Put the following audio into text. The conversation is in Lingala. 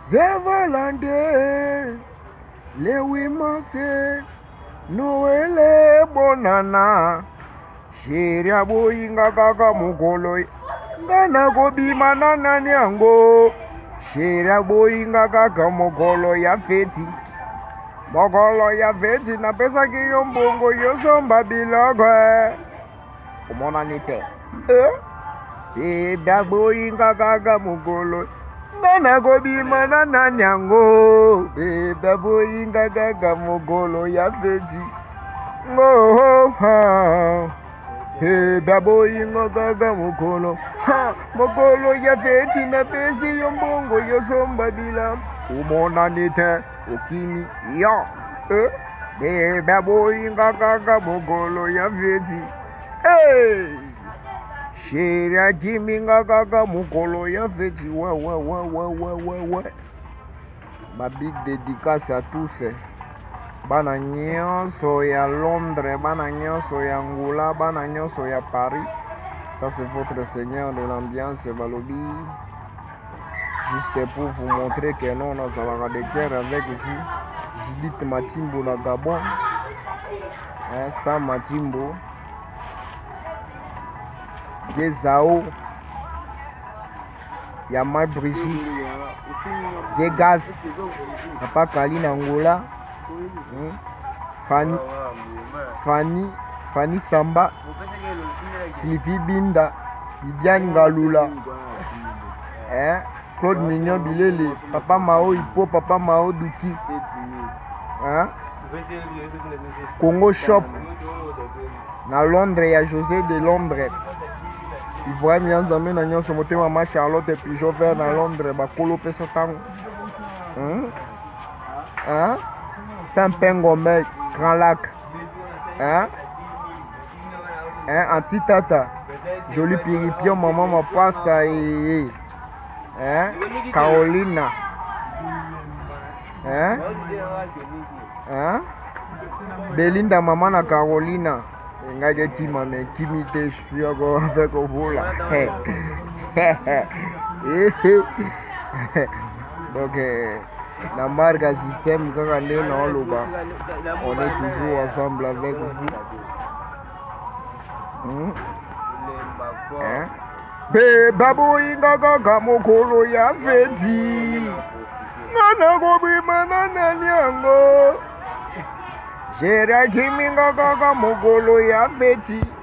C'est Valentin, le 8 mars, Noël est bonana. Sheria boyinga kaka mukolo, ngana kobima na nani yango. Sheria boyinga kaka mukolo ya feti. Mokolo ya feti na pesa kiyo mbongo yosomba bilogo. Umona nite. Beba boyinga kaka mukolo. Ngana kobima na nani yango. Beba boyinga kaka mukolo ya feti. Oh, ha. Beba boyinga kaka mukolo. Ha, mukolo ya feti na pesa yo mbongo yosomba bila. Umona nite. Okini ya beba boyinga kaka mukolo ya feti. Hey, sheria kiminga kaka mukolo ya feti. Ouais. Ma big dédicace à tous. Bana nyonso ya Londres, bana nyonso ya Angola, bana nyonso ya Paris. Ça c'est votre seigneur de l'ambiance Balobi. Juste pour vous montrer que non, on a des cœurs avec vous. Judith Matimbo la Gabon. Sam Matimbo. Gezao. Yama Brigitte. Vegas. Papa Kaline Angola. Fanny Samba. Sylvie Binda. Bibiane Galula. Claude Mignon Bilele, Papa Mao Hippo, Papa Mao Duki, Congo Shop, na Londres, il y a José de Londres. Il voit bien dans mes nagnons sur mon maman Charlotte et puis Jover dans Londres, Bakolo Pesa Tango. C'est un pengomel, Grand Lac. Anti-tata, joli piripion, maman ma passe et. Carolina. Belinda maman na Carolina. Ngaje tima me kimite suis avec vous là. Donc la marque système kaka nde na oloba. On est toujours ensemble avec vous. Beba boyinga kaka mukolo ya feti. Ngana kobima na nani yango. Sheria kiminga kaka mukolo ya feti.